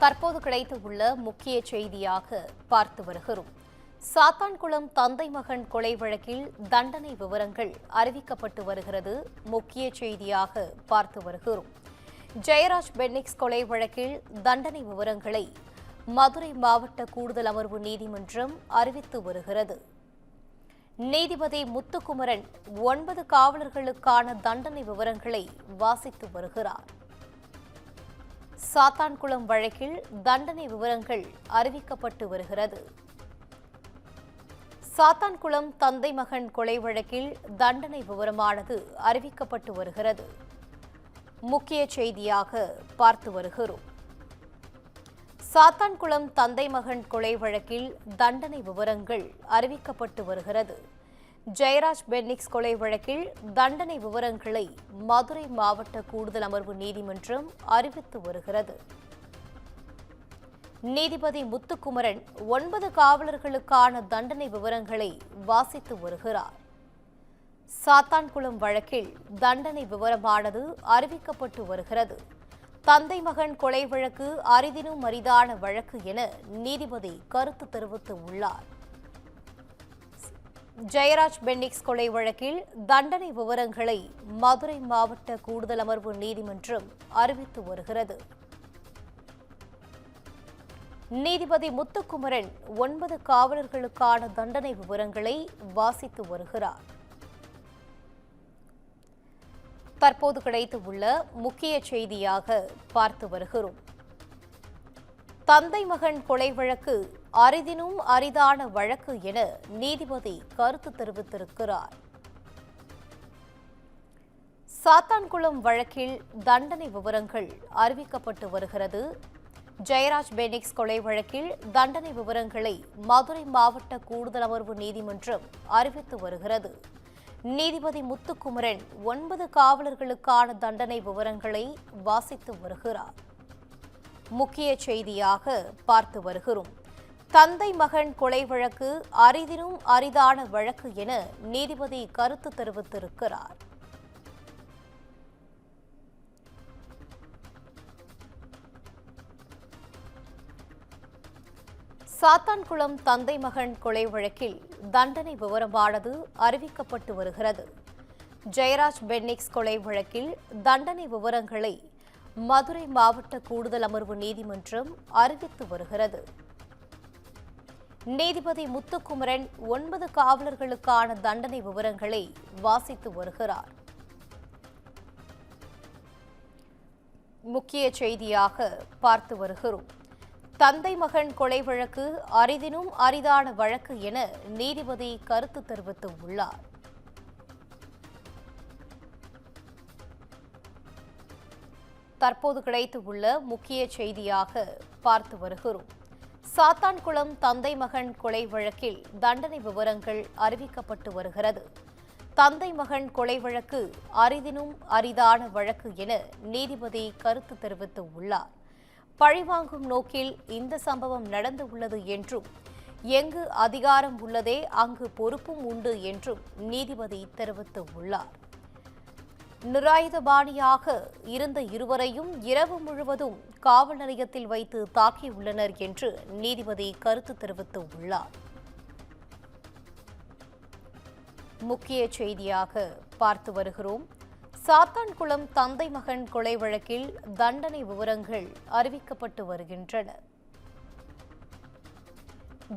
தற்போது கிடைத்துள்ள முக்கிய செய்தியாக பார்த்து வருகிறோம். சாத்தான்குளம் தந்தை மகன் கொலை வழக்கில் தண்டனை விவரங்கள் அறிவிக்கப்பட்டு வருகிறது. முக்கிய செய்தியாக பார்த்து வருகிறோம். ஜெயராஜ் பென்னிக்ஸ் கொலை வழக்கில் தண்டனை விவரங்களை மதுரை மாவட்ட கூடுதல் அமர்வு நீதிமன்றம் அறிவித்து வருகிறது. நீதிபதி முத்துக்குமரன் 9 காவலர்களுக்கான தண்டனை விவரங்களை வாசித்து வருகிறார். சாத்தான்குளம் வழக்கில் தண்டனை விவரங்கள் அறிவிக்கப்பட்டு வருகிறது. சாத்தான்குளம் தந்தை மகன் கொலை வழக்கில் தண்டனை விவரமானது அறிவிக்கப்பட்டு வருகிறது. முக்கிய செய்தியாக பார்த்து வருகிறோம். சாத்தான்குளம் தந்தை மகன் கொலை வழக்கில் தண்டனை விவரங்கள் அறிவிக்கப்பட்டு வருகிறது. ஜெயராஜ் பென்னிக்ஸ் கொலை வழக்கில் தண்டனை விவரங்களை மதுரை மாவட்ட கூடுதல் அமர்வு நீதிமன்றம் அறிவித்து வருகிறது. நீதிபதி முத்துக்குமரன் 9 காவலர்களுக்கான தண்டனை விவரங்களை வாசித்து வருகிறார். சாத்தான்குளம் வழக்கில் தண்டனை விவரமானது அறிவிக்கப்பட்டு வருகிறது. தந்தை மகன் கொலை வழக்கு அரிதினும் அரிதான வழக்கு என நீதிபதி கருத்து தெரிவித்துள்ளார். ஜெயராஜ் பென்னிக்ஸ் கொலை வழக்கில் தண்டனை விவரங்களை மதுரை மாவட்ட கூடுதல் அமர்வு நீதிமன்றம் அறிவித்து வருகிறது. நீதிபதி முத்துக்குமரன் 9 காவலர்களுக்கான தண்டனை விவரங்களை வாசித்து வருகிறார். தற்போது கிடைத்துள்ள முக்கிய செய்தியாக பார்த்து வருகிறோம். தந்தை மகன் கொலை வழக்கு அரிதினும் அரிதான வழக்கு என நீதிபதி கருத்து தெரிவித்திருக்கிறார். சாத்தான்குளம் வழக்கில் தண்டனை விவரங்கள் அறிவிக்கப்பட்டு வருகிறது. ஜெயராஜ் பென்னிக்ஸ் கொலை வழக்கில் தண்டனை விவரங்களை மதுரை மாவட்ட கூடுதல் அமர்வு நீதிமன்றம் அறிவித்து வருகிறது. நீதிபதி முத்துக்குமரன் 9 காவலர்களுக்கான தண்டனை விவரங்களை வாசித்து வருகிறார். முக்கிய செய்தியாக பார்த்து வருகிறோம். தந்தை மகன் கொலை வழக்கு அரிதினும் அரிதான வழக்கு என நீதிபதி கருத்து தெரிவித்திருக்கிறார். சாத்தான்குளம் தந்தை மகன் கொலை வழக்கில் தண்டனை விவரமானது அறிவிக்கப்பட்டு வருகிறது. ஜெயராஜ் பென்னிக்ஸ் கொலை வழக்கில் தண்டனை விவரங்களை மதுரை மாவட்ட கூடுதல் அமர்வு நீதிமன்றம் அறிவித்து வருகிறது. நீதிபதி முத்துக்குமரன் 9 காவலர்களுக்கான தண்டனை விவரங்களை வாசித்து வருகிறார். முக்கிய செய்தியாக பார்த்து வருகிறோம். தந்தை மகன் கொலை வழக்கு அரிதினும் அரிதான வழக்கு என நீதிபதி கருத்து தெரிவித்துள்ளார். தற்போது கிடைத்துள்ள முக்கிய செய்தியாக பார்த்து வருகிறோம். சாத்தான்குளம் தந்தை மகன் கொலை வழக்கில் தண்டனை விவரங்கள் அறிவிக்கப்பட்டு வருகிறது. தந்தை மகன் கொலை வழக்கு அரிதினும் அரிதான வழக்கு என நீதிபதி கருத்து தெரிவித்துள்ளார். பழிவாங்கும் நோக்கில் இந்த சம்பவம் நடந்துள்ளது என்றும் எங்கு அதிகாரம் உள்ளதே அங்கு பொறுப்பும் உண்டு என்றும் நீதிபதி தெரிவித்துள்ளார். நிராயுதபாணியாக இருந்த இருவரையும் இரவு முழுவதும் காவல் நிலையத்தில் வைத்து தாக்கியுள்ளனர் என்று நீதிபதி கருத்து தெரிவித்துள்ளார். முக்கிய செய்தியாக பார்த்து வருகிறோம். சாத்தான்குளம் தந்தை மகன் கொலை வழக்கில் தண்டனை விவரங்கள் அறிவிக்கப்பட்டு வருகின்றன.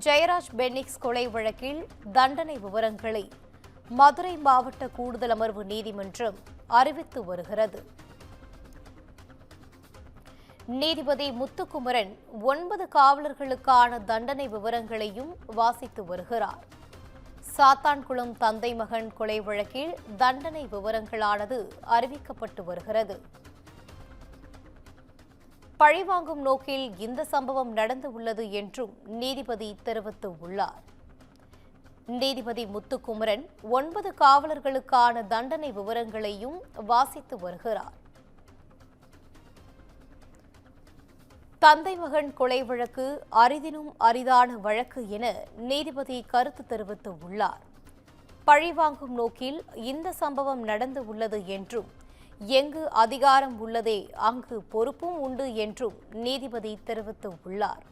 ஜெயராஜ் பென்னிக்ஸ் கொலை வழக்கில் தண்டனை விவரங்களை மதுரை மாவட்ட கூடுதல் அமர்வு நீதிமன்றம் அறிவித்து வருகிறது. நீதிபதி முத்துக்குமரன் 9 காவலர்களுக்கான தண்டனை விவரங்களையும் வாசித்து வருகிறார். சாத்தான்குளம் தந்தை மகன் கொலை வழக்கில் தண்டனை விவரங்களானது அறிவிக்கப்பட்டு வருகிறது. பழிவாங்கும் நோக்கில் இந்த சம்பவம் நடந்துள்ளது என்றும் நீதிபதி தெரிவித்துள்ளார். நீதிபதி முத்துக்குமரன் 9 காவலர்களுக்கான தண்டனை விவரங்களையும் வாசித்து வருகிறார். தந்தை மகன் கொலை வழக்கு அரிதினும் அரிதான வழக்கு என நீதிபதி கருத்து தெரிவித்துள்ளார். பழிவாங்கும் நோக்கில் இந்த சம்பவம் நடந்துள்ளது என்றும் எங்கு அதிகாரம் உள்ளதே அங்கு பொறுப்பும் உண்டு என்றும் நீதிபதி தெரிவித்துள்ளார்.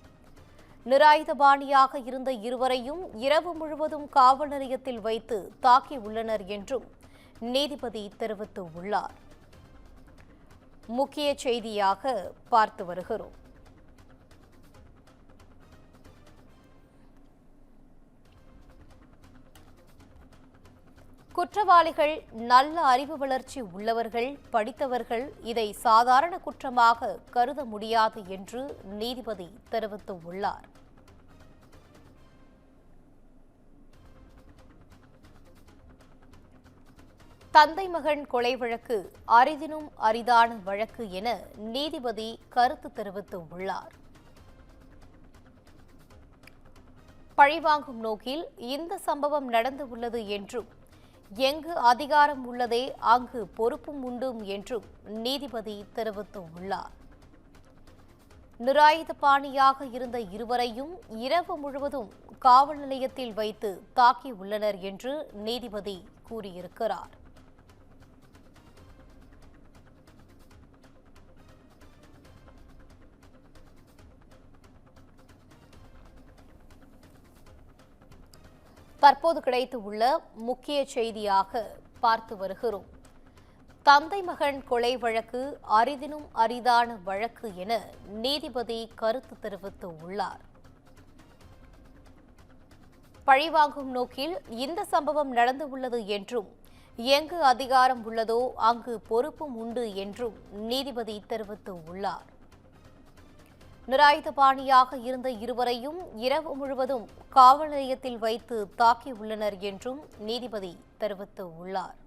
நிராயுதபாணியாக இருந்த இருவரையும் இரவு முழுவதும் காவல் நிலையத்தில் வைத்து தாக்கியுள்ளனர் என்றும் நீதிபதி தெரிவித்துள்ளார். முக்கிய செய்தியாக பார்த்து வருகிறோம். குற்றவாளிகள் நல்ல அறிவு வளர்ச்சி உள்ளவர்கள், படித்தவர்கள். இதை சாதாரண குற்றமாக கருத முடியாது என்று நீதிபதி தெரிவித்துள்ளார். தந்தை மகன் கொலை வழக்கு அரிதினும் அரிதான வழக்கு என நீதிபதி கருத்து தெரிவித்துள்ளார். பழிவாங்கும் நோக்கில் இந்த சம்பவம் நடந்துள்ளது என்றும் எங்கு அதிகாரம் உள்ளதே அங்கு பொறுப்பும் உண்டு என்றும் நீதிபதி தெரிவித்துள்ளார். நிராயுதபாணியாக இருந்த இருவரையும் இரவு முழுவதும் காவல் நிலையத்தில் வைத்து தாக்கியுள்ளனர் என்று நீதிபதி கூறியிருக்கிறார். தற்போது கிடைத்துள்ள முக்கிய செய்தியாக பார்த்து வருகிறோம். தந்தை மகன் கொலை வழக்கு அரிதினும் அரிதான வழக்கு என நீதிபதி கருத்து தெரிவித்துள்ளார். பழிவாங்கும் நோக்கில் இந்த சம்பவம் நடந்துள்ளது என்றும் எங்கு அதிகாரம் உள்ளதோ அங்கு பொறுப்பும் உண்டு என்றும் நீதிபதி தெரிவித்துள்ளார். நிராயுதபாணியாக இருந்த இருவரையும் இரவு முழுவதும் காவல் நிலையத்தில் வைத்து தாக்கியுள்ளனர் என்றும் நீதிபதி தெரிவித்துள்ளார்.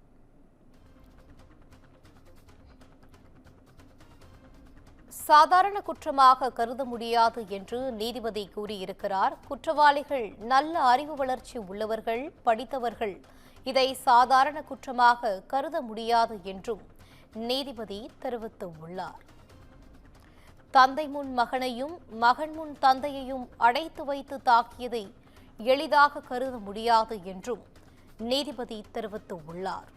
சாதாரண குற்றமாக கருத முடியாது என்று நீதிபதி கூறியிருக்கிறார். குற்றவாளிகள் நல்ல அறிவு வளர்ச்சி உள்ளவர்கள், படித்தவர்கள். இதை சாதாரண குற்றமாக கருத முடியாது என்றும் நீதிபதி தெரிவித்துள்ளார். தந்தை முன் மகனையும் மகன் முன் தந்தையையும் அடைத்து வைத்து தாக்கியதை எளிதாக கருத முடியாது என்றும் நீதிபதி தெரிவித்துள்ளார்.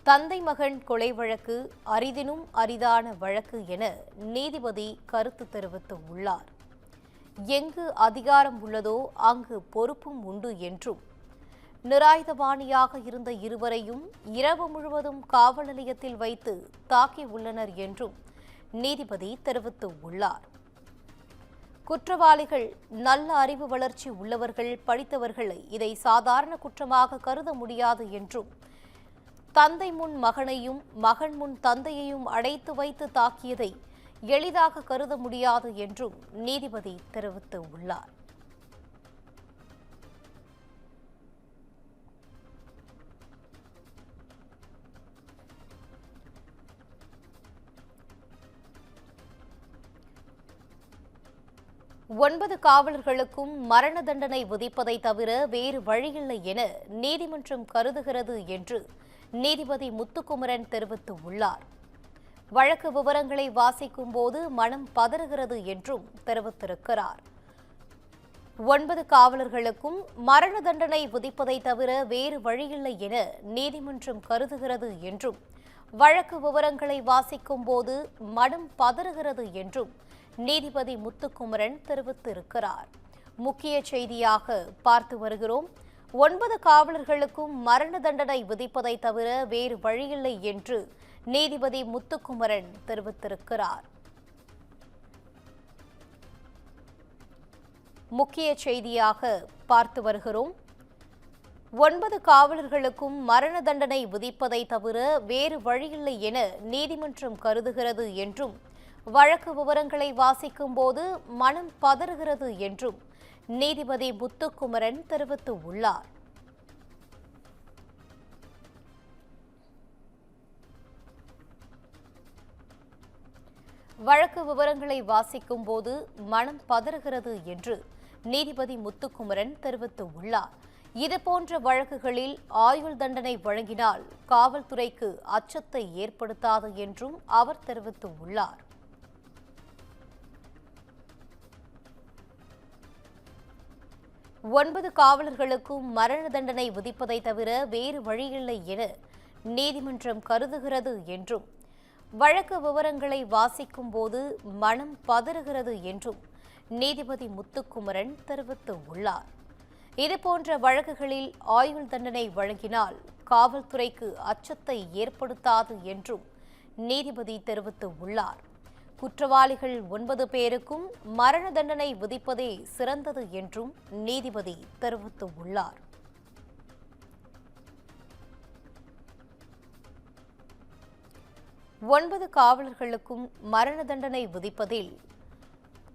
தந்தை மகன் கொலை வழக்கு அரிதினும் அரிதான வழக்கு என நீதிபதி கருத்து தெரிவித்துள்ளார். எங்கு அதிகாரம் உள்ளதோ அங்கு பொறுப்பும் உண்டு என்றும் நிராயுதபாணியாக இருந்த இருவரையும் இரவு முழுவதும் காவல் நிலையத்தில் வைத்து தாக்கியுள்ளனர் என்றும் நீதிபதி தெரிவித்துள்ளார். குற்றவாளிகள் நல்ல அறிவு வளர்ச்சி உள்ளவர்கள், படித்தவர்கள். இதை சாதாரண குற்றமாக கருத முடியாது என்றும் தந்தை முன் மகனையும் மகன் முன் தந்தையையும் அடைத்து வைத்து தாக்கியதை எளிதாக கருத முடியாது என்றும் நீதிபதி தெரிவித்துள்ளார். ஒன்பது காவலர்களுக்கும் மரண தண்டனை விதிப்பதை தவிர வேறு வழியில்லை என நீதிமன்றம் கருதுகிறது என்று நீதிபதி முத்துக்குமரன் தெரிவித்துள்ளார். வழக்கு விவரங்களை வாசிக்கும் போது மனம் பதறுகிறது என்றும் தெரிவித்திருக்கிறார். 9 காவலர்களுக்கும் மரண தண்டனை விதிப்பதை தவிர வேறு வழியில்லை என நீதிமன்றம் கருதுகிறது என்றும் வழக்கு விவரங்களை வாசிக்கும் போது மனம் பதறுகிறது என்றும் நீதிபதி முத்துக்குமரன் தெரிவித்திருக்கிறார். முக்கிய செய்தியாக பார்த்து வருகிறோம். 9 காவலர்களுக்கும் மரண தண்டனை விதிப்பதை தவிர வேறு வழியில்லை என்று நீதிபதி முத்துக்குமரன் தெரிவித்திருக்கிறார். முக்கிய செய்தியாக பார்த்து வருகிறோம். 9 காவலர்களுக்கும் மரண தண்டனை விதிப்பதை தவிர வேறு வழியில்லை என நீதிமன்றம் கருதுகிறது என்றும் வழக்கு விவரங்களை வாசிக்கும் போது மனம் பதறுகிறது என்றும் நீதிபதி முத்துக்குமரன் தெரிவித்துள்ளார். வழக்கு விவரங்களை வாசிக்கும் போது மனம் பதறுகிறது என்று நீதிபதி முத்துக்குமரன் தெரிவித்துள்ளார். இதுபோன்ற வழக்குகளில் ஆயுள் தண்டனை வழங்கினால் காவல்துறைக்கு அச்சத்தை ஏற்படுத்தாது என்றும் அவர் தெரிவித்துள்ளார். 9 காவலர்களுக்கும் மரண தண்டனை விதிப்பதை தவிர வேறு வழியில்லை என நீதிமன்றம் கருதுகிறது என்றும், வழக்கு விவரங்களை வாசிக்கும் போது மனம் பதறுகிறது என்றும் நீதிபதி முத்துக்குமரன் தெரிவித்துள்ளார். இதுபோன்ற வழக்குகளில் ஆயுள் தண்டனை வழங்கினால் காவல்துறைக்கு அச்சத்தை ஏற்படுத்தாது என்றும் நீதிபதி தெரிவித்துள்ளார். குற்றவாளிகள் 9 பேருக்கும் மரண தண்டனை விதிப்பதே சிறந்தது என்றும் நீதிபதி தெரிவித்துள்ளார். ஒன்பது காவலர்களுக்கும் மரண தண்டனை விதிப்பதில்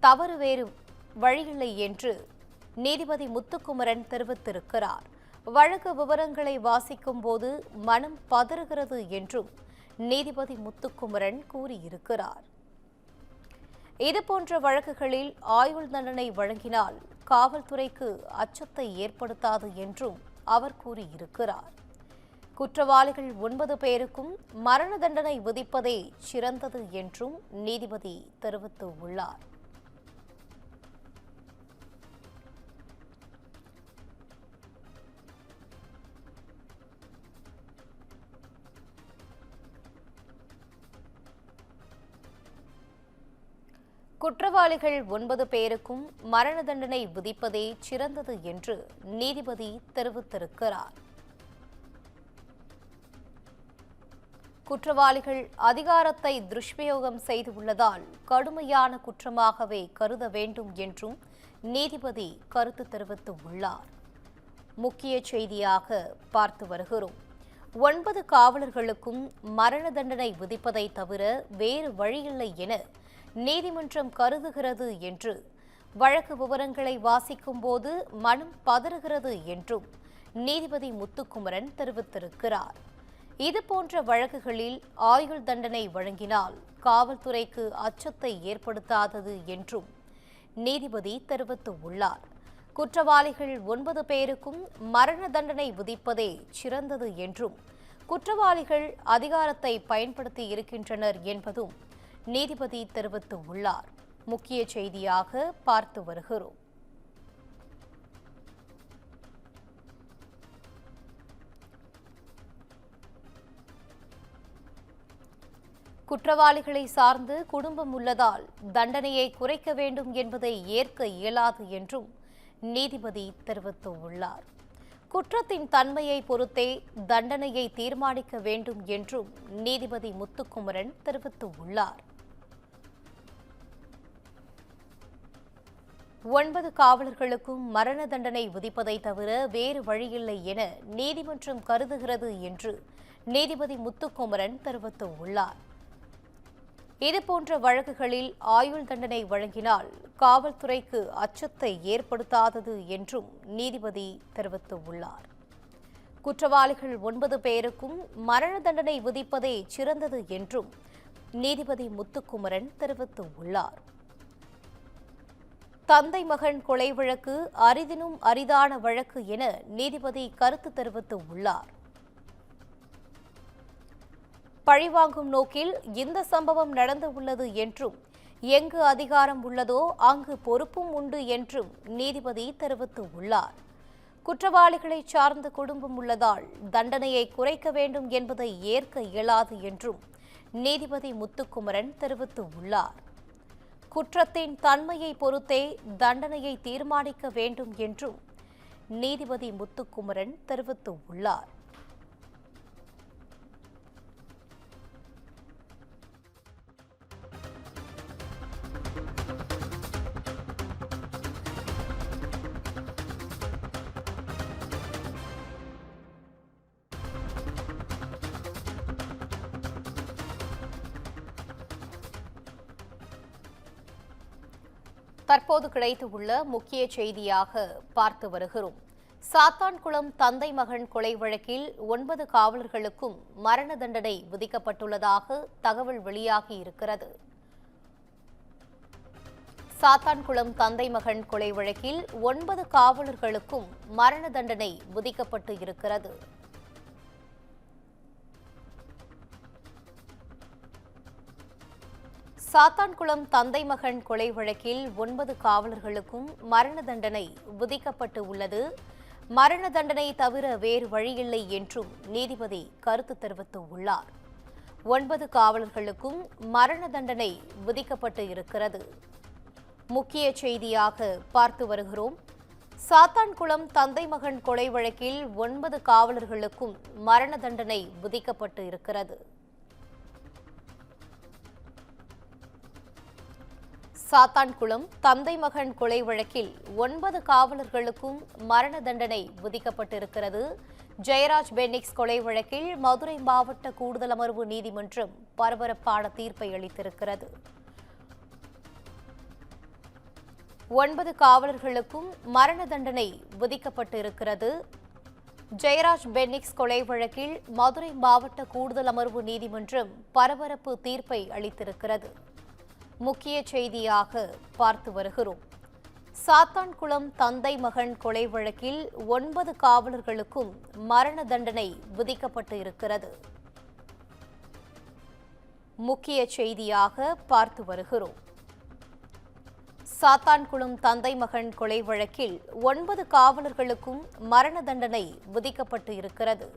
தவறு வேறு வழியில்லை என்று நீதிபதி முத்துக்குமரன் தெரிவித்திருக்கிறார். வழக்கு விவரங்களை வாசிக்கும் போது மனம் பதறுகிறது என்றும் நீதிபதி முத்துக்குமரன் கூறியிருக்கிறார். இதுபோன்ற வழக்குகளில் ஆயுள் தண்டனை வழங்கினால் காவல்துறைக்கு அச்சத்தை ஏற்படுத்தாது என்றும் அவர் கூறியிருக்கிறார். குற்றவாளிகள் 9 பேருக்கும் மரண தண்டனை விதிப்பதே சிறந்தது என்றும் நீதிபதி தெரிவித்துள்ளார். குற்றவாளிகள் 9 பேருக்கும் மரண தண்டனை விதிப்பதே சிறந்தது என்று நீதிபதி தெரிவித்திருக்கிறார். குற்றவாளிகள் அதிகாரத்தை துஷ்பிரயோகம் செய்துள்ளதால் கடுமையான குற்றமாகவே கருத வேண்டும் என்றும் நீதிபதி கருத்து தெரிவித்துள்ளார். முக்கிய செய்தியாக பார்த்து வருகிறோம். 9 காவலர்களுக்கும் மரண தண்டனை விதிப்பதை தவிர வேறு வழியில்லை என நீதிமன்றம் கருதுகிறது என்று, வழக்கு விவரங்களை வாசிக்கும் போது மனம் பதறுகிறது என்றும் நீதிபதி முத்துக்குமரன் தெரிவித்திருக்கிறார். இதுபோன்ற வழக்குகளில் ஆயுள் தண்டனை வழங்கினால் காவல்துறைக்கு அச்சத்தை ஏற்படுத்தாதது என்றும் நீதிபதி தெரிவித்துள்ளார். குற்றவாளிகள் 9 பேருக்கும் மரண தண்டனை விதிப்பதே சிறந்தது என்றும், குற்றவாளிகள் அதிகாரத்தை பயன்படுத்தி இருக்கின்றனர் என்பதும் நீதிபதி தெரிவித்துள்ளார். முக்கிய செய்தியாக பார்த்து வருகிறோம். குற்றவாளிகளை சார்ந்து குடும்பம் உள்ளதால் தண்டனையை குறைக்க வேண்டும் என்பதை ஏற்க இயலாது என்றும் நீதிபதி தெரிவித்துள்ளார். குற்றத்தின் தன்மையை பொறுத்தே தண்டனையை தீர்மானிக்க வேண்டும் என்றும் நீதிபதி முத்துக்குமரன் தெரிவித்துள்ளார். 9 காவலர்களுக்கும் மரண தண்டனை விதிப்பதை தவிர வேறு வழியில்லை என நீதிமன்றம் கருதுகிறது என்று நீதிபதி முத்துக்குமரன் தெரிவித்துள்ளார். இதுபோன்ற வழக்குகளில் ஆயுள் தண்டனை வழங்கினால் காவல்துறைக்கு அச்சத்தை ஏற்படுத்தாதது என்றும் நீதிபதி தெரிவித்துள்ளார். குற்றவாளிகள் 9 பேருக்கும் மரண தண்டனை விதிப்பதே சிறந்தது என்றும் நீதிபதி முத்துக்குமரன் தெரிவித்துள்ளார். தந்தை மகன் கொலை வழக்கு அரிதினும் அரிதான வழக்கு என நீதிபதி கருத்து தெரிவித்துள்ளார். பழிவாங்கும் நோக்கில் இந்த சம்பவம் நடந்துள்ளது என்றும், எங்கு அதிகாரம் உள்ளதோ அங்கு பொறுப்பும் உண்டு என்றும் நீதிபதி தெரிவித்துள்ளார். குற்றவாளிகளை சார்ந்த குடும்பம் உள்ளதால் தண்டனையை குறைக்க வேண்டும் என்பதை ஏற்க இயலாது என்றும் நீதிபதி முத்துக்குமரன் தெரிவித்துள்ளார். குற்றத்தின் தன்மையை பொறுத்தே தண்டனையை தீர்மானிக்க வேண்டும் என்றும் நீதிபதி முத்துக்குமரன் தெரிவித்துள்ளார். தற்போது கிடைத்துள்ள முக்கிய செய்தியாக பார்த்து வருகிறோம். சாத்தான்குளம் தந்தை மகன் கொலை வழக்கில் 9 காவலர்களுக்கும் மரண தண்டனை விதிக்கப்பட்டுள்ளதாக தகவல் வெளியாகி இருக்கிறது. சாத்தான்குளம் தந்தை மகன் கொலை வழக்கில் 9 காவலர்களுக்கும் மரண தண்டனை விதிக்கப்பட்டு இருக்கிறது. சாத்தான்குளம் தந்தை மகன் கொலை வழக்கில் 9 காவலர்களுக்கும் மரண தண்டனை விதிக்கப்பட்டு உள்ளது. மரண தண்டனை தவிர வேறு வழியில்லை என்றும் நீதிபதி கருத்து தெரிவித்துள்ளார். 9 காவலர்களுக்கும் மரண தண்டனை விதிக்கப்பட்டு இருக்கிறது. முக்கிய செய்தியாக பார்த்து வருகிறோம். சாத்தான்குளம் தந்தை மகன் கொலை வழக்கில் 9 காவலர்களுக்கும் மரண தண்டனை விதிக்கப்பட்டு இருக்கிறது. சாத்தான்குளம் தந்தை மகன் கொலை வழக்கில் 9 காவலர்களுக்கும் மரண தண்டனை விதிக்கப்பட்டிருக்கிறது. ஜெயராஜ் பென்னிக்ஸ் கொலை வழக்கில் மதுரை மாவட்ட கூடுதல் அமர்வு நீதிமன்றம் பரபரப்பான தீர்ப்பை அளித்திருக்கிறது. 9 காவலர்களுக்கும் மரண தண்டனை விதிக்கப்பட்டிருக்கிறது. ஜெயராஜ் பென்னிக்ஸ் கொலை வழக்கில் மதுரை மாவட்ட கூடுதல் அமர்வு நீதிமன்றம் பரபரப்பு தீர்ப்பை அளித்திருக்கிறது. முக்கிய செய்தியாக பார்த்து வருகிறோம். சாத்தான்குளம் தந்தை மகன் கொலை வழக்கில் 9 காவலர்களுக்கும் மரண தண்டனை விதிக்கப்பட்டு இருக்கிறது. முக்கிய செய்தியாக பார்த்து வருகிறோம். சாத்தான்குளம் தந்தை மகன் கொலை வழக்கில் 9 காவலர்களுக்கும் மரண தண்டனை விதிக்கப்பட்டு இருக்கிறது.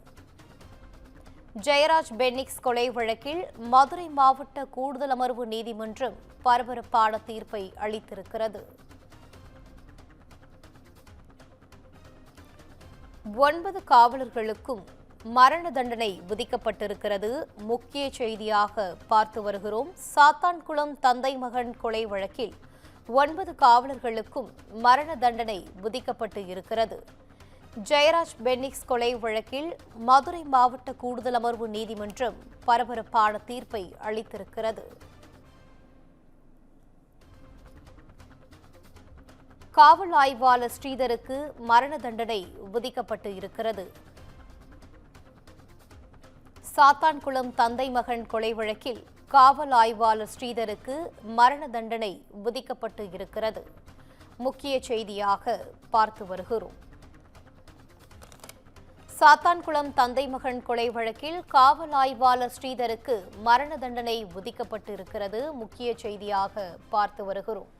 ஜெயராஜ் பென்னிக்ஸ் கொலை வழக்கில் மதுரை மாவட்ட கூடுதல் அமர்வு நீதிமன்றம் பரபரப்பான தீர்ப்பை அளித்திருக்கிறது. 9 காவலர்களுக்கும் மரண தண்டனை விதிக்கப்பட்டிருக்கிறது. முக்கிய செய்தியாக பார்த்து வருகிறோம். சாத்தான்குளம் தந்தை மகன் கொலை வழக்கில் 9 காவலர்களுக்கும் மரண தண்டனை விதிக்கப்பட்டு இருக்கிறது. ஜெயராஜ் பென்னிக்ஸ் கொலை வழக்கில் மதுரை மாவட்ட கூடுதல் அமர்வு நீதிமன்றம் பரபரப்பான தீர்ப்பை அளித்திருக்கிறது. காவல் ஆய்வாளர் ஸ்ரீதருக்கு மரண தண்டனை விதிக்கப்பட்டு இருக்கிறது. சாத்தான்குளம் தந்தை மகன் கொலை வழக்கில் காவல் ஆய்வாளர் ஸ்ரீதருக்கு மரண தண்டனை விதிக்கப்பட்டு இருக்கிறது. முக்கிய செய்தியாக பார்த்து வருகிறோம். சாத்தான்குளம் தந்தை மகன் கொலை வழக்கில் காவல் ஆய்வாளர் ஸ்ரீதருக்கு மரண தண்டனை விதிக்கப்பட்டு இருக்கிறது. முக்கிய செய்தியாக பார்த்து வருகிறோம்.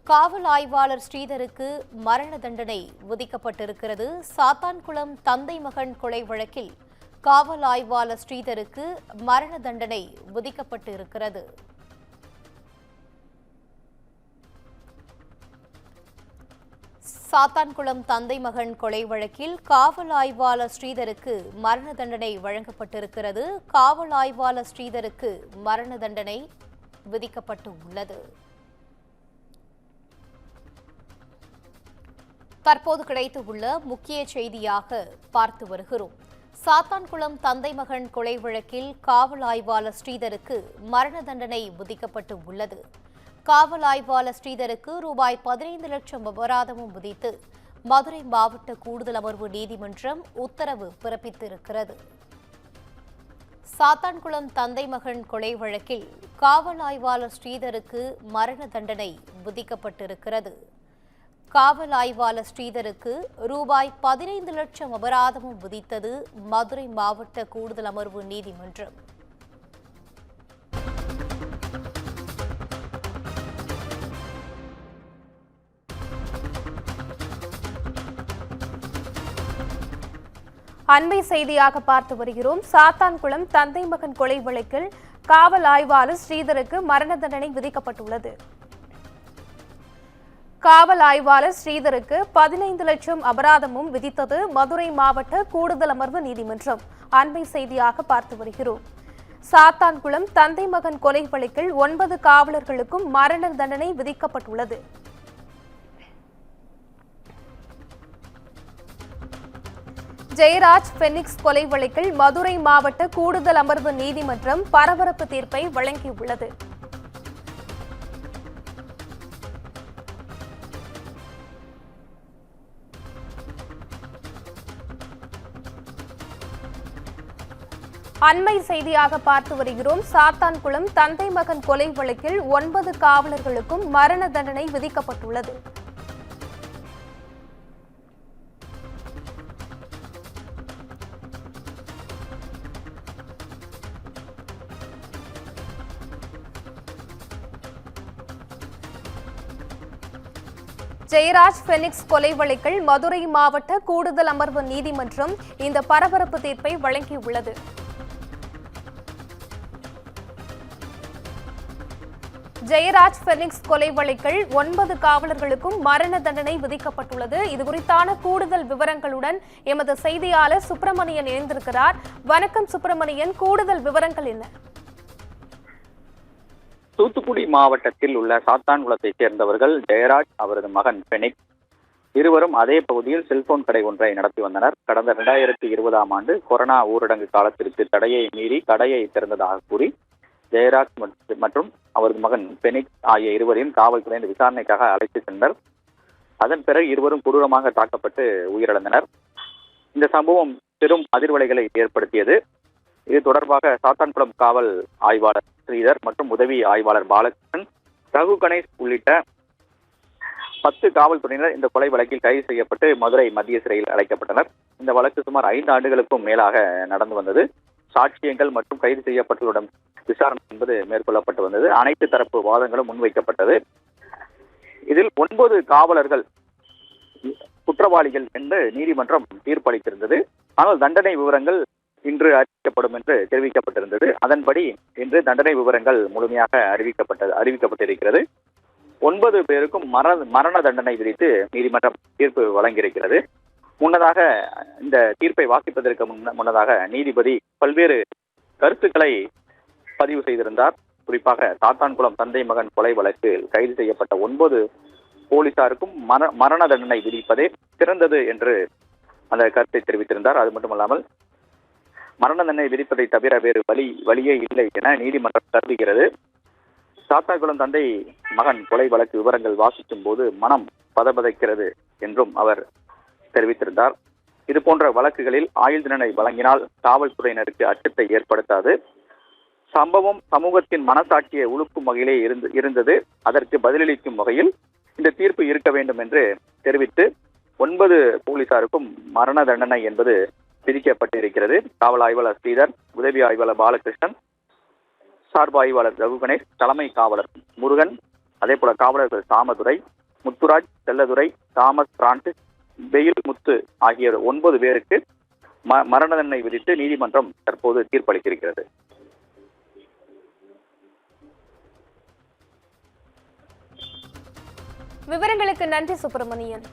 காவல் ஆய்வாளர் ஸ்ரீதருக்கு மரண தண்டனை விதிக்கப்பட்டிருக்கிறது. சாத்தான்குளம் தந்தை மகன் கொலை வழக்கில் காவல் ஆய்வாளர் ஸ்ரீதருக்கு மரண தண்டனை விதிக்கப்பட்டு இருக்கிறது. சாத்தான்குளம் தந்தை மகன் கொலை வழக்கில் காவல் ஆய்வாளர் ஸ்ரீதருக்கு மரண தண்டனை வழங்கப்பட்டிருக்கிறது. காவல் ஆய்வாளர் ஸ்ரீதருக்கு மரண தண்டனை விதிக்கப்பட்டு உள்ளது. தற்போது கிடைத்துள்ள முக்கிய செய்தியாக பார்த்து வருகிறோம். சாத்தான்குளம் தந்தை மகன் கொலை வழக்கில் காவல் ஆய்வாளர் ஸ்ரீதருக்கு மரண தண்டனை விதிக்கப்பட்டு உள்ளது. காவல் ஆய்வாளர் ஸ்ரீதருக்கு ரூபாய் 15 லட்சம் அபராதமும் விதித்து மதுரை மாவட்ட கூடுதல் அமர்வு நீதிமன்றம் உத்தரவு பிறப்பித்திருக்கிறது. சாத்தான்குளம் தந்தை மகன் கொலை வழக்கில் காவல் ஆய்வாளர் ஸ்ரீதருக்கு மரண தண்டனை விதிக்கப்பட்டிருக்கிறது. காவல் ஆய்வாளர் ஸ்ரீதருக்கு ரூபாய் 15 லட்சம் அபராதமும் விதித்தது மதுரை மாவட்ட கூடுதல் அமர்வு நீதிமன்றம். அண்மை செய்தியாக பார்த்து வருகிறோம். சாத்தான்குளம் தந்தை மகன் கொலை வழக்கில் காவல் ஆய்வாளர் ஸ்ரீதருக்கு மரண தண்டனை விதிக்கப்பட்டுள்ளது. காவல் ஆய்வாளர் ஸ்ரீதருக்கு 15 லட்சம் அபராதமும் விதித்தது மதுரை மாவட்ட கூடுதல் அமர்வு நீதிமன்றம். அண்மை செய்தியாக பார்த்து வருகிறோம். சாத்தான்குளம் தந்தை மகன் கொலை வழக்கில் 9 காவலர்களுக்கும் மரண தண்டனை விதிக்கப்பட்டுள்ளது. ஜெயராஜ் பென்னிக்ஸ் கொலை வழக்கில் மதுரை மாவட்ட கூடுதல் அமர்வு நீதிமன்றம் பரபரப்பு தீர்ப்பை வழங்கியுள்ளது. அண்மை செய்தியாக பார்த்து வருகிறோம். சாத்தான்குளம் தந்தை மகன் கொலை வழக்கில் 9 காவலர்களுக்கும் மரண தண்டனை விதிக்கப்பட்டுள்ளது. ஜெயராஜ் பெனிக்ஸ் கொலை வழக்கில் மதுரை மாவட்ட கூடுதல் அமர்வு நீதிமன்றம் இந்த பரபரப்பு தீர்ப்பை வழங்கியுள்ளது. ஜெயராஜ் பெனிக்ஸ் கொலை வழக்கில் 9 காவலர்களுக்கும் மரண தண்டனை விதிக்கப்பட்டுள்ளது. இதுகுறித்தான கூடுதல் விவரங்களுடன் எமது செய்தியாளர் சுப்பிரமணியன் இணைந்திருக்கிறார். வணக்கம் சுப்பிரமணியன், கூடுதல் விவரங்கள் என்ன? தூத்துக்குடி மாவட்டத்தில் உள்ள சாத்தான்குளத்தைச் சேர்ந்தவர்கள் ஜெயராஜ், அவரது மகன் பெனிக்ஸ் இருவரும் அதே பகுதியில் செல்போன் கடை ஒன்றை நடத்தி வந்தனர். கடந்த 2020ஆம் ஆண்டு கொரோனா ஊரடங்கு காலத்திற்கு தடையை மீறி கடையை திறந்ததாக கூறி ஜெயராஜ் மற்றும் அவரது மகன் பெனிக்ஸ் ஆகிய இருவரையும் காவல்துறையினர் விசாரணைக்காக அழைத்து சென்றனர். அதன் பிறகு இருவரும் கொடூரமாக தாக்கப்பட்டு உயிரிழந்தனர். இந்த சம்பவம் பெரும் அதிர்வலைகளை ஏற்படுத்தியது. இது தொடர்பாக சாத்தான்குளம் காவல் ஆய்வாளர் ஸ்ரீதர் மற்றும் உதவி ஆய்வாளர் பாலகிருஷ்ணன், ரகு கணேஷ் உள்ளிட்ட 10 காவல்துறையினர் இந்த கொலை வழக்கில் கைது செய்யப்பட்டு மதுரை மத்திய சிறையில் அடைக்கப்பட்டனர். இந்த வழக்கு சுமார் 5 ஆண்டுகளுக்கும் மேலாக நடந்து வந்தது. சாட்சியங்கள் மற்றும் கைது செய்யப்பட்டவர்களிடம் விசாரணை என்பது மேற்கொள்ளப்பட்டு வந்தது. அனைத்து தரப்பு வாதங்களும் முன்வைக்கப்பட்டது. இதில் 9 காவலர்கள் குற்றவாளிகள் என்று நீதிமன்றம் தீர்ப்பளித்திருந்தது. ஆனால் தண்டனை விவரங்கள் இன்று அறிவிக்கப்படும் என்று தெரிவிக்கப்பட்டிருந்தது. அதன்படி இன்று தண்டனை விவரங்கள் முழுமையாக அறிவிக்கப்பட்டிருக்கிறது. 9 பேருக்கும் மரண தண்டனை விதித்து நீதிமன்றம் தீர்ப்பு வழங்கியிருக்கிறது. முன்னதாக இந்த தீர்ப்பை வாசிப்பதற்கு முன்னதாக நீதிபதி பல்வேறு கருத்துக்களை பதிவு செய்திருந்தார். குறிப்பாக சாத்தான்குளம் தந்தை மகன் கொலை வழக்கில் கைது செய்யப்பட்ட 9 போலீசாருக்கும் மரண தண்டனை விதிப்பதே சிறந்தது என்று அந்த கருத்தை தெரிவித்திருந்தார். அது மட்டுமல்லாமல் மரண தண்டனை விதிப்பதை தவிர வேறு வழியே இல்லை என நீதிமன்றம் கருதுகிறது. சாத்தான்குளம் தந்தை மகன் கொலை வழக்கு விவரங்கள் வாசிக்கும் போது மனம் பதபதைக்கிறது என்றும் அவர் தெரிவித்திருந்தார். இது போன்ற வழக்குகளில் ஆயுள் தண்டனை வழங்கினால் காவல்துறையினருக்கு அச்சத்தை ஏற்படுத்தாது. சம்பவம் சமூகத்தின் மனசாட்சியை உழுக்கும் வகையிலே இருந்தது. அதற்கு பதிலளிக்கும் வகையில் இந்த தீர்ப்பு இருக்க வேண்டும் என்று தெரிவித்து 9 போலீசாருக்கும் மரண தண்டனை என்பது விதிக்கப்பட்டிருக்கிறது. காவல் ஆய்வாளர் ஸ்ரீதர், உதவி ஆய்வாளர் பாலகிருஷ்ணன், சார்பு ஆய்வாளர் ரகு கணேஷ், தலைமை காவலர் முருகன், அதே போல காவலர்கள் சாமதுரை, முத்துராஜ், செல்லதுரை, தாமஸ் பிரான்சிஸ், வெயில் முத்து ஆகிய 9 பேருக்கு மரண தண்டனை விதித்து நீதிமன்றம் தற்போது தீர்ப்பளித்திருக்கிறது. விவரங்களுக்கு நன்றி சுப்பிரமணியன்.